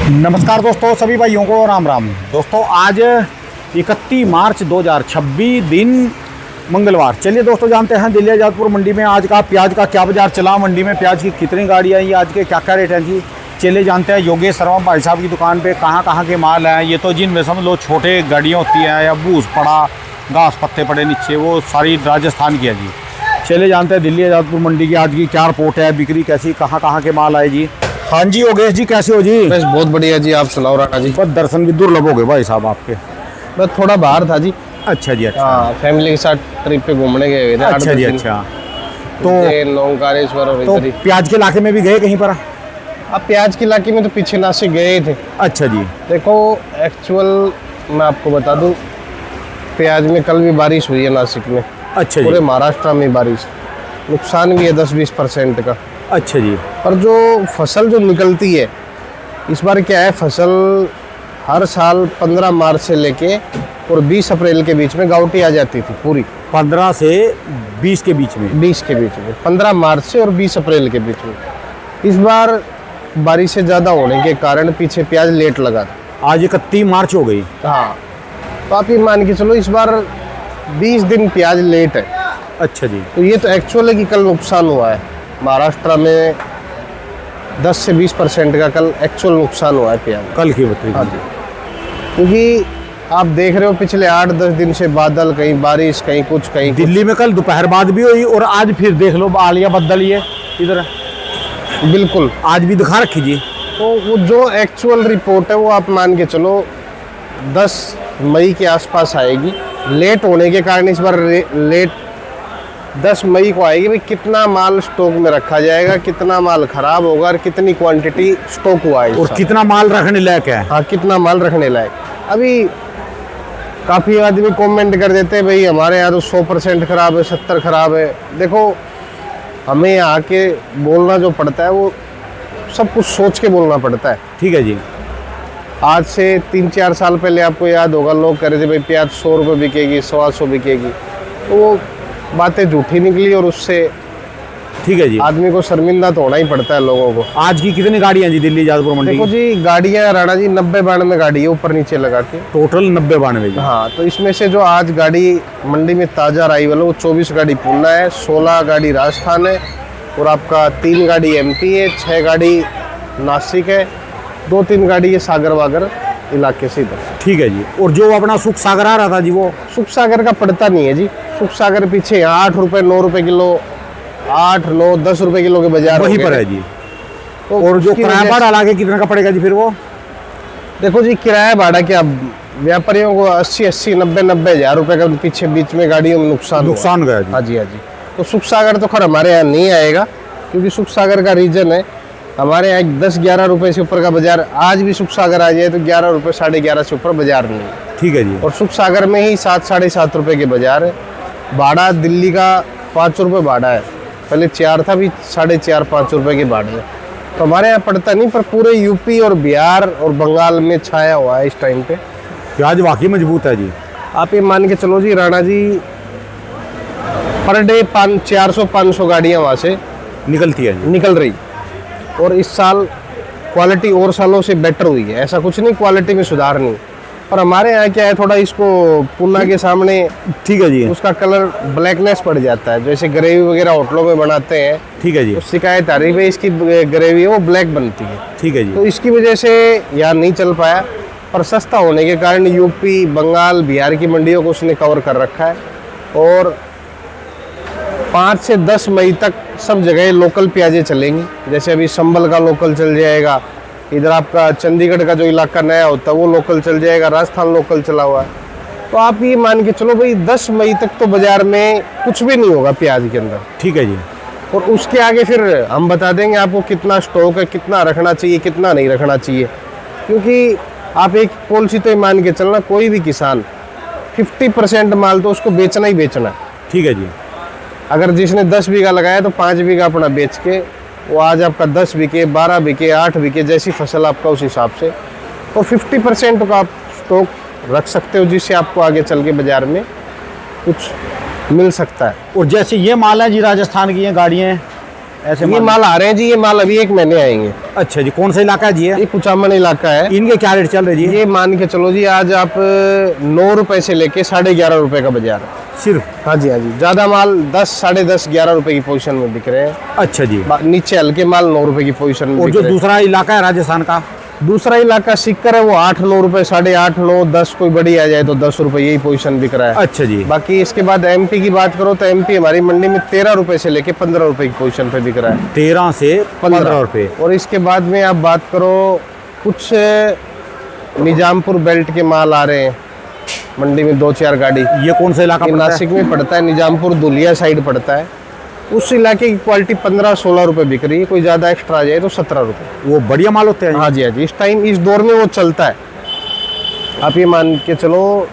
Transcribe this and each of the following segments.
नमस्कार दोस्तों, सभी भाइयों को राम राम। दोस्तों आज 31 मार्च 2026 दिन मंगलवार। चलिए दोस्तों, जानते हैं दिल्ली आजादपुर मंडी में आज का प्याज का क्या बाजार चला, मंडी में प्याज की कितनी गाड़ियाँ आई, आज के क्या क्या रेट हैं जी। चलिए जानते हैं योगेश शर्मा भाई साहब की दुकान पे कहाँ के माल हैं। ये तो जिनमें समझ लो छोटे गाड़ियाँ होती हैं या बूझ पड़ा, घास पत्ते पड़े नीचे, वो सारी राजस्थान की है जी। चलिए जानते हैं दिल्ली आजादपुर मंडी की आज की क्या रिपोर्ट है, बिक्री कैसी, कहाँ के माल आए जी। हाँ जी योगेश जी, कैसे हो जी। बस बहुत बढ़िया जी, आप सुनाओ राणा जी। बस दर्शन भी दुर्लभ हो गए भाई साहब आपके। बस थोड़ा बाहर था जी। अच्छा जी, अच्छा। हाँ, फैमिली के साथ ट्रिप पे घूमने गए हुए थे। अच्छा जी, अच्छा। तो ओंकारेश्वर और तो इधर ही। प्याज के इलाके में भी गए कहीं पर। अब प्याज के इलाके में तो पीछे नासिक गए थे। अच्छा जी। देखो एक्चुअल मैं आपको बता दूं, प्याज में कल भी बारिश हुई है नासिक में। अच्छा पूरे जी। महाराष्ट्र में बारिश, नुकसान भी है 10-20% का। अच्छा जी। पर जो फसल जो निकलती है इस बार क्या है, फसल हर साल 15 मार्च से लेके और 20 अप्रैल के बीच में गावटी आ जाती थी पूरी। 15 से 20 के बीच में। 20 के बीच में, 15 मार्च से और 20 अप्रैल के बीच में। इस बार बारिश से ज़्यादा होने के कारण पीछे प्याज लेट लगा था। आज 31 मार्च हो गई। हाँ, तो आप ये मान के चलो इस बार 20 दिन प्याज लेट है। अच्छा जी। तो ये तो एक्चुअल है कि कल नुकसान हुआ है महाराष्ट्र में 10 से 20% का कल एक्चुअल नुकसान हुआ है प्याज। कल की बताइए। हाँ जी, क्योंकि आप देख रहे हो पिछले 8-10 दिन से बादल, कहीं बारिश, कहीं कुछ, कहीं कुछ। दिल्ली में कल दोपहर बाद भी हुई और आज फिर देख लो आलिया बदल ये इधर बिल्कुल आज भी दिखा रखी जी। तो वो जो एक्चुअल रिपोर्ट है वो आप मान के चलो 10 मई के आसपास आएगी। लेट होने के कारण इस बार लेट 10 मई को आएगी। भाई कितना माल स्टॉक में रखा जाएगा, कितना माल खराब होगा और कितनी क्वांटिटी स्टॉक हुआ है और कितना माल रखने लायक है। हाँ, कितना माल रखने लायक। अभी काफ़ी आदमी कमेंट कर देते हैं भाई हमारे यहाँ तो 100% खराब है, 70 खराब है। देखो हमें यहाँ आके बोलना जो पड़ता है वो सब कुछ सोच के बोलना पड़ता है। ठीक है जी। आज से 3-4 साल पहले आपको याद होगा लोग कह रहे थे भाई प्याज 100 रुपये बिकेगी, 125 बिकेगी, तो वो बातें झूठी निकली और उससे ठीक है जी। आदमी को शर्मिंदा तो होना ही पड़ता है लोगों को। आज की कितनी गाड़ियाँ जी दिल्ली आजादपुर मंडी देखो की? जी गाड़ियाँ राणा जी 90-92 गाड़ी है ऊपर नीचे लगा के। टोटल 90-92 जी। हाँ, तो इसमें से जो आज गाड़ी मंडी में ताज़ा अराइवल है वो 24 गाड़ी पूना है, 16 गाड़ी राजस्थान है और आपका 3 गाड़ी एमपी है, 6 गाड़ी नासिक है, 2-3 गाड़ी ये सागर वागर इलाके से इधर। ठीक है जी। और जो अपना सुख सागर आ रहा था जी, वो सुख सागर का पड़ता नहीं है जी। सुख सागर पीछे 8 रुपये 9 रुपये किलो, 8, 9, 10 रुपये किलो के बाजार वहीं पर है जी। तो और जो उसकी किराया वजह भाड़ा लगा के कितना का पड़ेगा जी फिर वो? देखो जी किराया भाड़ा क्या, व्यापारियों को 80, 90 हज़ार रुपये का पीछे बीच में गाड़ियों में नुकसान गया जी। हाँ जी, हाँ जी। तो सुख सागर तो खैर हमारे यहाँ नहीं आएगा, क्योंकि सुख सागर का रीजन है हमारे यहाँ 10-11 रुपये से ऊपर का बाजार। आज भी सुख सागर आ जाए तो 11 रुपये 11.5 से ऊपर बाजार नहीं। ठीक है जी। और सुख सागर में ही 7-7.5 रुपये के बाजार है। भाड़ा दिल्ली का 5 रुपये भाड़ा है, पहले 4 था, भी 4.5-5 रुपये के भाड़े है। तो हमारे यहाँ पड़ता नहीं, पर पूरे यूपी और बिहार और बंगाल में छाया हुआ है इस टाइम पे। प्याज वाकई मजबूत है जी। आप ये मान के चलो जी राणा जी, पर डे 400-500 गाड़ियाँ वहाँ से निकलती है जी। निकल रही। और इस साल क्वालिटी और सालों से बेटर हुई है, ऐसा कुछ नहीं क्वालिटी में सुधार नहीं। पर हमारे यहाँ क्या है, थोड़ा इसको पुना के सामने ठीक है जी। उसका कलर ब्लैकनेस पड़ जाता है, जैसे ग्रेवी वगैरह होटलों में बनाते हैं। ठीक है जी। तो शिकायत आ रही है इसकी ग्रेवी है वो ब्लैक बनती है। ठीक है जी। तो इसकी वजह से यहाँ नहीं चल पाया, पर सस्ता होने के कारण यूपी, बंगाल, बिहार की मंडियों को उसने कवर कर रखा है। और 5 से 10 मई तक सब जगह लोकल प्याजें चलेंगी। जैसे अभी संभल का लोकल चल जाएगा, इधर आपका चंडीगढ़ का जो इलाका नया होता है वो लोकल चल जाएगा, राजस्थान लोकल चला हुआ है। तो आप ये मान के चलो भाई 10 मई तक तो बाजार में कुछ भी नहीं होगा प्याज के अंदर। ठीक है जी। और उसके आगे फिर हम बता देंगे आपको कितना स्टॉक है, कितना रखना चाहिए, कितना नहीं रखना चाहिए। क्योंकि आप एक पॉलिसी तो मान के चलना, कोई भी किसान 50% माल तो उसको बेचना ही बेचना है। ठीक है जी। अगर जिसने 10 बीघा लगाया तो 5 बीघा अपना बेच के वो आज आपका 10 बिके, 12 बिके, 8 बिके, जैसी फसल आपका उस हिसाब से। और 50% का आप स्टॉक रख सकते हो, जिससे आपको आगे चल के बाजार में कुछ मिल सकता है। और जैसे ये माल है जी राजस्थान की ये गाड़ियाँ ऐसे ये माल आ रहे हैं जी, ये माल अभी 1 महीने आएंगे। अच्छा जी, कौन सा इलाका है जी ये कुचामन इलाका है। इनके क्या रेट चल रहे जी? ये मान के चलो जी, आज आप 9 रुपए से लेके 11.5 रुपए का बाजार है सिर्फ। हाँ जी, हाँ जी। ज्यादा माल 10, 10.5, 11 रुपए की पोजीशन में बिक रहे हैं। अच्छा जी। नीचे हल्के माल 9 रुपए की पोजीशन में और बिक जो रहे हैं। दूसरा इलाका है राजस्थान का? दूसरा इलाका सिक्कर है, वो 8, 9 रुपए, 8.5, 9, 10, कोई बड़ी आ जाए तो 10 रुपए, यही पोजीशन बिक रहा है। अच्छा जी। बाकी इसके बाद एमपी की बात करो तो एमपी हमारी मंडी में 13 रुपए से लेके 15 रुपए की पोजीशन पे बिक रहा है। 13 से 15 रुपए। और इसके बाद में आप बात करो, कुछ निजामपुर बेल्ट के माल आ रहे हैं मंडी में, 2-4 गाड़ी। ये कौन सा इलाका ये पड़ता है? नासिक में पड़ता है, निजामपुर दुलिया साइड पड़ता है। उस इलाके की क्वालिटी 15-16 रुपए बिक रही है, कोई ज़्यादा एक्स्ट्रा आ जाए तो 17 रुपए। वो बढ़िया माल होते हैं? हाँ जी, हाँ जी। इस टाइम इस दौर में वो चलता है। आप ये मान के चलो,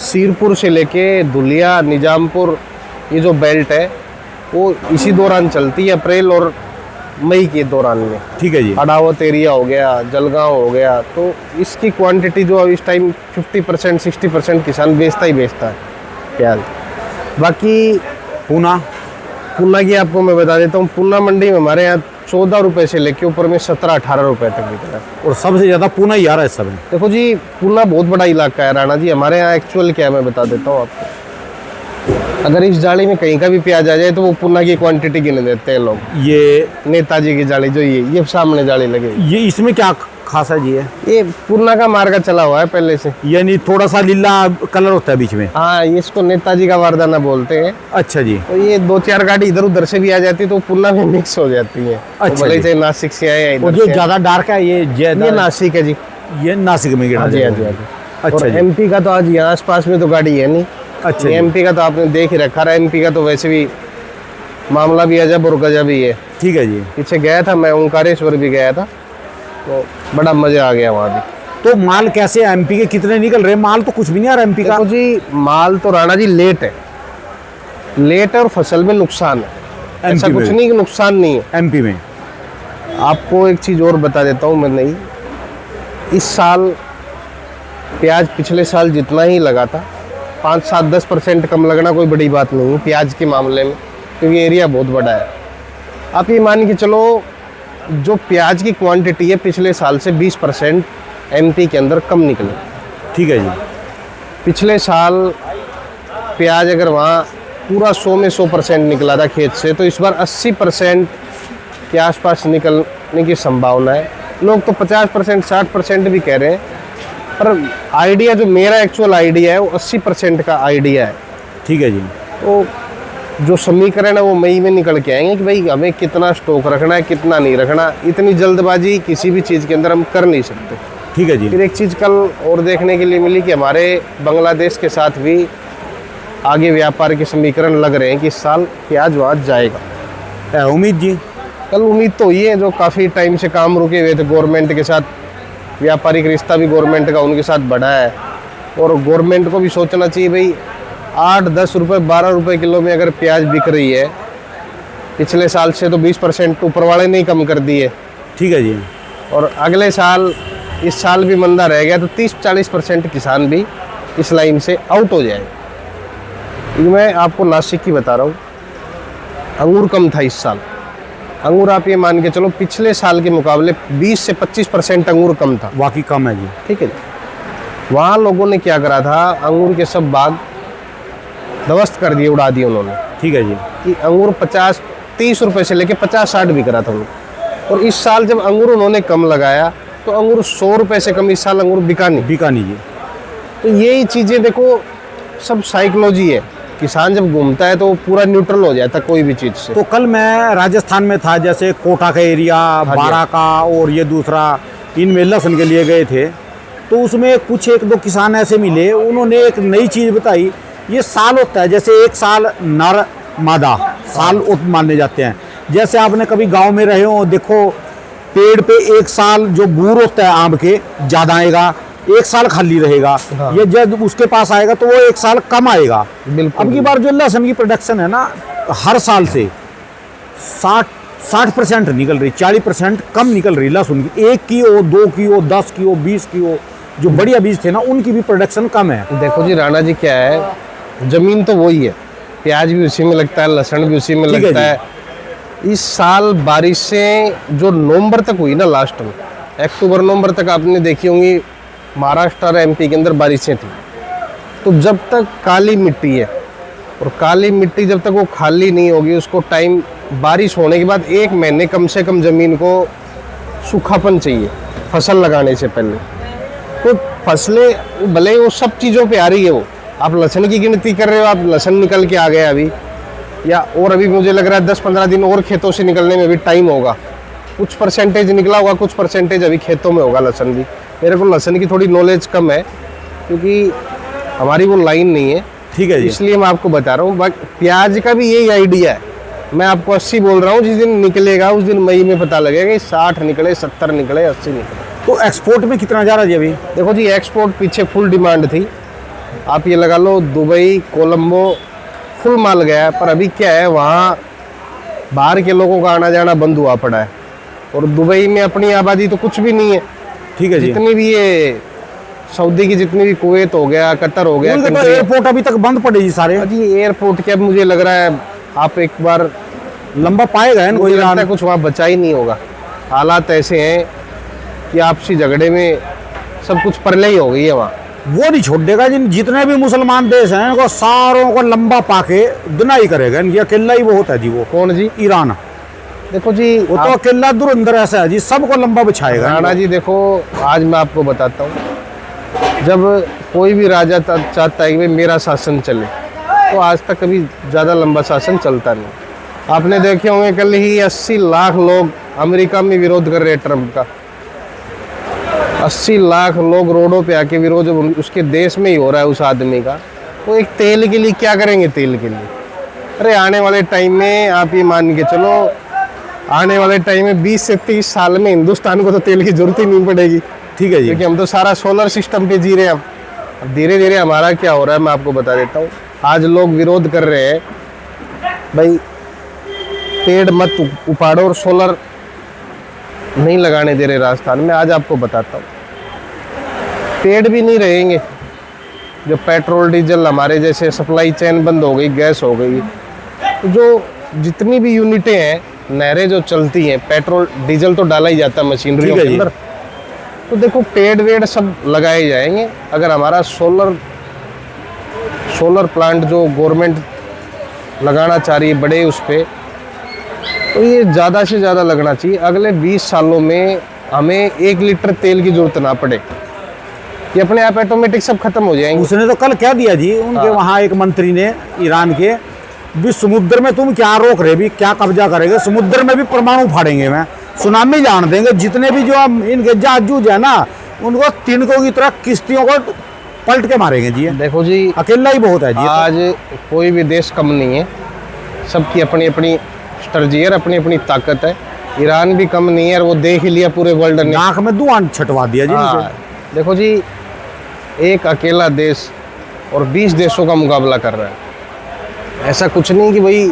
सीरपुर से लेके दुलिया, निजामपुर, ये जो बेल्ट है वो इसी दौरान चलती है, अप्रैल और मई के दौरान में। ठीक है जी। अडावत एरिया हो गया, जलगांव हो गया, तो इसकी क्वांटिटी जो अब इस टाइम 50%, 60% किसान बेचता ही बेचता है प्याज। बाकी पूना की आपको मैं बता देता हूँ, पूना मंडी में हमारे यहाँ 14 रुपए से लेके ऊपर में 17-18 रुपए तक बिक रहा है। और सबसे ज्यादा पूना ही आ रहा है इस समय। देखो जी, पूना बहुत बड़ा इलाका है राणा जी। हमारे यहाँ एक्चुअल क्या है मैं बता देता हूँ आपको। अगर इस जाली में कहीं का भी प्याज आ जाए तो वो पूना की क्वांटिटी गिन देते हैं लोग। ये नेताजी की जाली जो ये सामने जाली लगे, ये इसमें क्या खासा है जी? ये पूना का मार्का चला हुआ है पहले से। यानी थोड़ा सा लीला कलर होता है बीच में? हाँ, ये इसको नेताजी का वारदाना बोलते हैं। अच्छा जी। तो ये 2-4 गाड़ी इधर उधर से भी आ जाती है तो पूना में मिक्स हो जाती है। अच्छा तो भले ही जी। चाहे नासिक से आए या और इधर जो से आए। ज्यादा डार्क है ये नासिक है जी। ये नासिक में गिना हाँ जी, हाँ जी, हाँ जाएगा। जी। अच्छा और जी। एमपी का तो आज यहाँ आसपास में तो गाड़ी है नहीं। अच्छा जी। एमपी का तो आपने देख ही रखा है। एमपी का तो वैसे भी मामला भी अजब और गजब ही है। ठीक है जी। पीछे गया था मैं, ओंकारेश्वर भी गया था, तो बड़ा मजा आ गया वहाँ भी। तो माल कैसे है? एमपी के कितने निकल रहे? माल तो कुछ भी नहीं आ रहा एमपी का। देखो जी, माल तो राणा जी लेट है और फसल में नुकसान है। ऐसा MP कुछ में? नहीं कि नुकसान नहीं है। एमपी में आपको एक चीज़ और बता देता हूँ मैं, नहीं, इस साल प्याज पिछले साल जितना ही लगा था, 5, 7, 10% कम लगना कोई बड़ी बात नहीं है प्याज के मामले में, क्योंकि एरिया बहुत बड़ा है। आप ये मान के चलो, जो प्याज की क्वांटिटी है पिछले साल से 20% एमपी के अंदर कम निकले। ठीक है जी। पिछले साल प्याज अगर वहाँ पूरा 100 में 100% निकला था खेत से, तो इस बार 80% के आसपास निकलने की संभावना है। लोग तो 50%, 60% भी कह रहे हैं, पर आइडिया जो मेरा एक्चुअल आइडिया है वो 80% का आइडिया है। ठीक है जी। तो जो समीकरण है वो मई में निकल के आएंगे कि भाई हमें कितना स्टॉक रखना है, कितना नहीं रखना। इतनी जल्दबाजी किसी भी चीज़ के अंदर हम कर नहीं सकते। ठीक है जी। फिर एक चीज़ कल और देखने के लिए मिली कि हमारे बांग्लादेश के साथ भी आगे व्यापार के समीकरण लग रहे हैं कि इस साल प्याज वहाँ जाएगा। उम्मीद जी? कल उम्मीद तो ये है, जो काफ़ी टाइम से काम रुके हुए थे गवर्नमेंट के साथ, व्यापारिक रिश्ता भी गवर्नमेंट का उनके साथ बढ़ा है। और गवर्नमेंट को भी सोचना चाहिए भाई, 8-10 रुपये 12 रुपये किलो में अगर प्याज बिक रही है, पिछले साल से तो 20% ऊपर वाले नहीं कम कर दिए। ठीक है जी। और अगले साल, इस साल भी मंदा रह गया तो 30-40% किसान भी इस लाइन से आउट हो जाएगा। ये मैं आपको नासिक की बता रहा हूँ। अंगूर कम था इस साल। अंगूर आप ये मान के चलो, पिछले साल के मुकाबले 20 से 25% अंगूर कम था। वाकई कम है जी। ठीक है। वहाँ लोगों ने क्या करा था, अंगूर के सब बाग ध्वस्त कर दिए, उड़ा दिए उन्होंने। ठीक है जी। कि अंगूर 50-30 रुपए से लेके 50-60 बिक रहा था उनको। और इस साल जब अंगूर उन्होंने कम लगाया तो अंगूर 100 रुपए से कम इस साल अंगूर बिका नहीं जी। तो यही चीज़ें देखो, सब साइकोलॉजी है। किसान जब घूमता है तो पूरा न्यूट्रल हो जाता है कोई भी चीज़ से। तो कल मैं राजस्थान में था, जैसे कोटा का एरिया, बारा का, और ये दूसरा, इनमें लहसुन के लिए गए थे, तो उसमें कुछ 1-2 किसान ऐसे मिले, उन्होंने एक नई चीज़ बताई। ये साल होता है, जैसे एक साल नर मादा साल माने जाते हैं। जैसे आपने कभी गांव में रहे हो, देखो पेड़ पे एक साल जो बूर होता है आम के ज़्यादा आएगा, एक साल खाली रहेगा। हाँ। ये जब उसके पास आएगा तो वो एक साल कम आएगा। बिल्कुल। अब की बार जो लहसुन की प्रोडक्शन है ना, हर साल से 60% निकल रही, 40% कम निकल रही लहसुन की। 1 की हो, 2 की हो, 10 की हो, 20 की हो, जो बढ़िया बीज थे ना, उनकी भी प्रोडक्शन कम है। देखो जी राणा जी, क्या है, जमीन तो वही है, प्याज भी उसी में लगता है, लहसुन भी उसी में ठीक है लगता जी। है, इस साल बारिशें जो नवंबर तक हुई ना, लास्ट में अक्टूबर नवंबर तक आपने देखी होंगी महाराष्ट्र और एमपी के अंदर बारिशें थी। तो जब तक काली मिट्टी है और काली मिट्टी जब तक वो खाली नहीं होगी, उसको टाइम बारिश होने के बाद 1 महीने कम से कम ज़मीन को सूखापन चाहिए फसल लगाने से पहले। तो फसलें भले ही वो सब चीज़ों पे आ रही है, वो आप लहसुन की गिनती कर रहे हो, आप लहसुन निकल के आ गए अभी, या और अभी मुझे लग रहा है 10-15 दिन और खेतों से निकलने में भी टाइम होगा। कुछ परसेंटेज निकला होगा, कुछ परसेंटेज अभी खेतों में होगा लहसुन भी। मेरे को लहसुन की थोड़ी नॉलेज कम है क्योंकि हमारी वो लाइन नहीं है, ठीक है जी। इसलिए मैं आपको बता रहा हूँ। प्याज का भी यही आइडिया है, मैं आपको 80 बोल रहा हूँ, जिस दिन निकलेगा उस दिन मई में पता लगेगा कि 60 निकले, 70 निकले, 80 निकले। तो एक्सपोर्ट में कितना जा रहा है जी अभी? देखो जी, एक्सपोर्ट पीछे फुल डिमांड थी, आप ये लगा लो दुबई, कोलंबो फुल माल गया है। पर अभी क्या है, वहाँ बाहर के लोगों का आना जाना बंद हुआ पड़ा है और दुबई में अपनी आबादी तो कुछ भी नहीं है। ठीक है जी। जितनी भी ये सऊदी की जितनी भी, कुवैत हो गया, कतर हो गया, एयरपोर्ट अभी तक बंद पड़े जी सारे। जी एयरपोर्ट के अब मुझे लग रहा है आप एक बार लंबा पाएगा मुझे लगता है कुछ वहाँ बचा ही नहीं होगा। हालात ऐसे हैं कि आपसी झगड़े में सब कुछ परले ही हो गई है वहाँ। वो नहीं छोड़ देगा जिन जितने भी मुसलमान देश हैं इनको सारों को लंबा पाके दुनाई करेगा। इनकी अकेला ही वो होता है जी। वो कौन जी? ईरान। देखो जी, वो तो अकेला धुरंधर ऐसा है जी, सबको लंबा बिछाएगा। राणा जी देखो, आज मैं आपको बताता हूँ, जब कोई भी राजा चाहता है कि भाई मेरा शासन चले, तो आज तक कभी ज़्यादा लंबा शासन चलता नहीं। आपने देखे होंगे कल ही 80 लाख लोग अमेरिका में विरोध कर रहे हैं ट्रंप का। 80 लाख लोग रोडों पे आके विरोध उसके देश में ही हो रहा है उस आदमी का। वो एक तेल के लिए क्या करेंगे? तेल के लिए अरे आने वाले टाइम में आप ये मान के चलो, आने वाले टाइम में 20 से 30 साल में हिंदुस्तान को तो तेल की जरूरत ही नहीं पड़ेगी। ठीक है जी। क्योंकि हम तो सारा सोलर सिस्टम पे जी रहे हैं। अब धीरे धीरे हमारा क्या हो रहा है मैं आपको बता देता हूँ। आज लोग विरोध कर रहे हैं, भाई पेड़ मत उपाड़ो और सोलर नहीं लगाने दे रहे राजस्थान में। आज आपको बताता हूँ, पेड़ भी नहीं रहेंगे। जो पेट्रोल डीजल हमारे जैसे सप्लाई चेन बंद हो गई, गैस हो गई, तो जो जितनी भी यूनिटें हैं, नहरें जो चलती हैं, पेट्रोल डीजल तो डाला ही जाता है मशीनरी के अंदर। तो देखो पेड़ वेड़ सब लगाए जाएंगे। अगर हमारा सोलर प्लांट जो गवर्नमेंट लगाना चाह रही है बड़े उस पर, तो ये ज़्यादा से ज़्यादा लगना चाहिए। अगले 20 सालों में हमें 1 लीटर तेल की जरूरत ना पड़े, ये अपने आप ऑटोमेटिक सब खत्म हो जाएंगे। उसने तो कल कह दिया जी उनके वहाँ एक मंत्री ने, ईरान के, भी समुद्र में तुम क्या रोक रहे, भी क्या कब्जा करेंगे, समुद्र में भी परमाणु फाड़ेंगे, मैं सुनामी जान देंगे। जितने भी जो इनके जहाज जूझ है ना, उनको तिनकों की तरह किश्तियों को पलट के मारेंगे जी। देखो जी, अकेला ही बहुत है जी। आज कोई भी देश कम नहीं है, सबकी अपनी अपनी स्ट्रेटजी है, अपनी अपनी ताकत है। ईरान भी कम नहीं है और वो देख ही लिया पूरे वर्ल्ड ने, नाक में धुआं छटवा दिया जी। देखो जी, एक अकेला देश और 20 देशों का मुकाबला कर रहा है। ऐसा कुछ नहीं कि भाई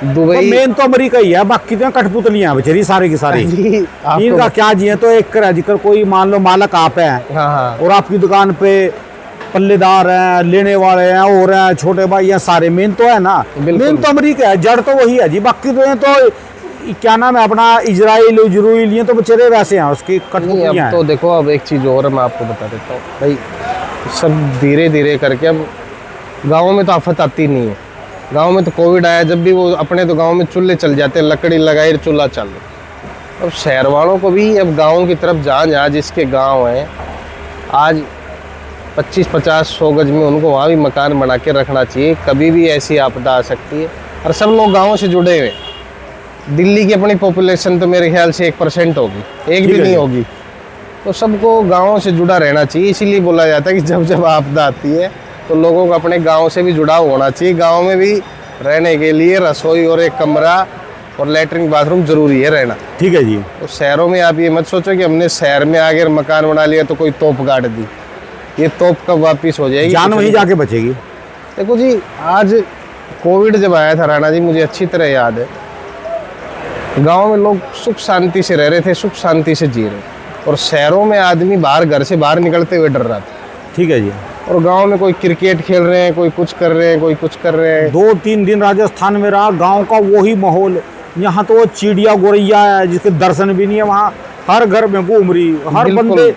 दुबई, तो मेन तो अमेरिका ही है, बाकी तो कठपुतलियां बेचारी सारे की सारी। इनका क्या जी है, तो एक करा जिक्र, कोई मान लो मालक आप है, हाँ, और आपकी दुकान पे पल्लेदार हैं, लेने वाले हैं, और हैं छोटे भाई हैं, सारे मेन तो है ना। मेन तो अमेरिका है, जड़ तो वही है जी। बाकी तो ये तो क्या नाम है अपना, इजराइल ये तो बेचारे वैसे हैं, उसकी कठपुतलियां हैं। तो देखो, अब एक चीज़ और मैं आपको बता देता हूँ भाई, सब धीरे धीरे करके अब गाँव में तो आफत आती नहीं है। गांव में तो कोविड आया, जब भी वो अपने तो गांव में चूल्हे चल जाते हैं, लकड़ी लगाई चूल्हा चालू। अब शहर वालों को भी अब गाँव की तरफ जहाँ जिसके गांव हैं, आज 25-50-100 गज में उनको वहाँ भी मकान बना के रखना चाहिए। कभी भी ऐसी आपदा आ सकती है और सब लोग गाँव से जुड़े हुए। दिल्ली की अपनी पॉपुलेशन तो मेरे ख्याल से 1% होगी, एक भी नहीं होगी। तो सबको गाँव से जुड़ा रहना चाहिए। इसीलिए बोला जाता है कि जब जब आपदा आती है तो लोगों को अपने गांव से भी जुड़ाव होना चाहिए। गांव में भी रहने के लिए रसोई और एक कमरा और लैट्रिन बाथरूम जरूरी है रहना। ठीक है जी। तो शहरों में आप ये मत सोचो कि हमने शहर में आगे मकान बना लिया तो कोई तोप गाड़ दी, ये तोप कब वापिस हो जाएगी, जान वहीं जाके बचेगी। देखो जी, आज कोविड जब आया था राणा जी, मुझे अच्छी तरह याद है, गाँव में लोग सुख शांति से रह रहे थे, सुख शांति से जी रहे, और शहरों में आदमी बाहर घर से बाहर निकलते हुए डर रहा था। ठीक है जी। और गांव में कोई क्रिकेट खेल रहे हैं, कोई कुछ कर रहे हैं, कोई कुछ कर रहे हैं। 2-3 दिन राजस्थान में रहा, गांव का वही माहौल, यहाँ तो वो चिड़िया गोरैया है जिसके दर्शन भी नहीं है, वहाँ हर घर में घूम रही, हर बिल्कुल। बंदे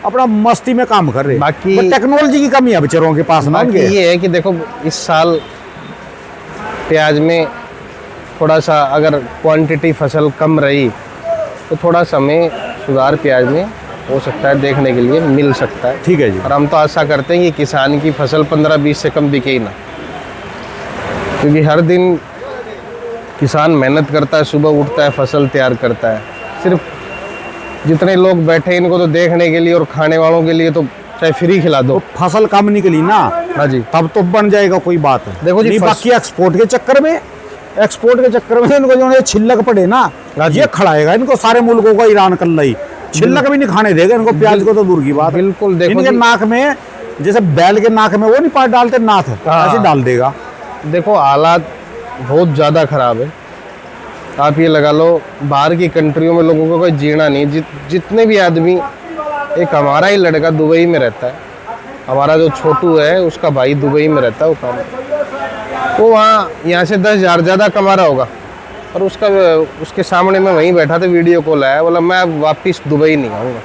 अपना मस्ती में काम कर रहे। बाकी- पर टेक्नोलॉजी की कमी है बेचारों के पास ना बाकी उनके। ये है कि देखो इस साल प्याज में थोड़ा सा अगर क्वांटिटी फसल कम रही तो थोड़ा सा हमें सुधार प्याज में हो सकता है, देखने के लिए मिल सकता है। ठीक है जी। और हम तो आशा करते हैं कि किसान की फसल 15-20 से कम बिके ही ना, क्योंकि हर दिन किसान मेहनत करता है, सुबह उठता है, फसल तैयार करता है। सिर्फ जितने लोग बैठे हैं इनको तो देखने के लिए और खाने वालों के लिए तो चाहे फ्री खिला दो। तो फसल कम निकली ना, हाँ जी, तब तो बन जाएगा कोई बात। देखो जी, नहीं, फस- बाकी एक्सपोर्ट के चक्कर में इनको जो है छिलक पड़े ना, हाँ जी। ये खड़ाएगा इनको सारे मुल्कों का, ईरान कल ही छिलक भी नहीं खाने देगा इनको, प्याज को तो दूर की बात है। बिल्कुल, देखो इनके जी। नाक में जैसे बैल के नाक में वो नहीं पाट डालते नाथ, हाँ। ऐसे डाल देगा। देखो हालात बहुत ज़्यादा ख़राब है। आप ये लगा लो बाहर की कंट्रियों में लोगों को कोई जीना नहीं। जितने भी आदमी, एक हमारा ही लड़का दुबई में रहता है, हमारा जो छोटू है उसका भाई दुबई में रहता है, वो काम वो वहाँ यहाँ से 10,000 ज़्यादा कमा रहा होगा, और उसके सामने मैं वहीं बैठा था, वीडियो कॉल आया, बोला मैं अब वापस दुबई नहीं आऊँगा।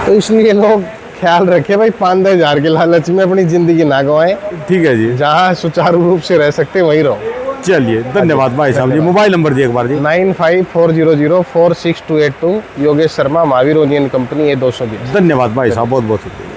तो इसलिए लोग ख्याल रखें भाई, 5-10 हज़ार के लालच में अपनी ज़िंदगी ना गंवाएं। ठीक है जी, जहाँ सुचारू रूप से रह सकते वहीं रहो। चलिए धन्यवाद भाई साहब जी। मोबाइल नंबर जी एक बार जी। 9540046282। Yogesh Sharma, Mahavir onion company, A220। धन्यवाद भाई साहब, बहुत बहुत शुक्रिया।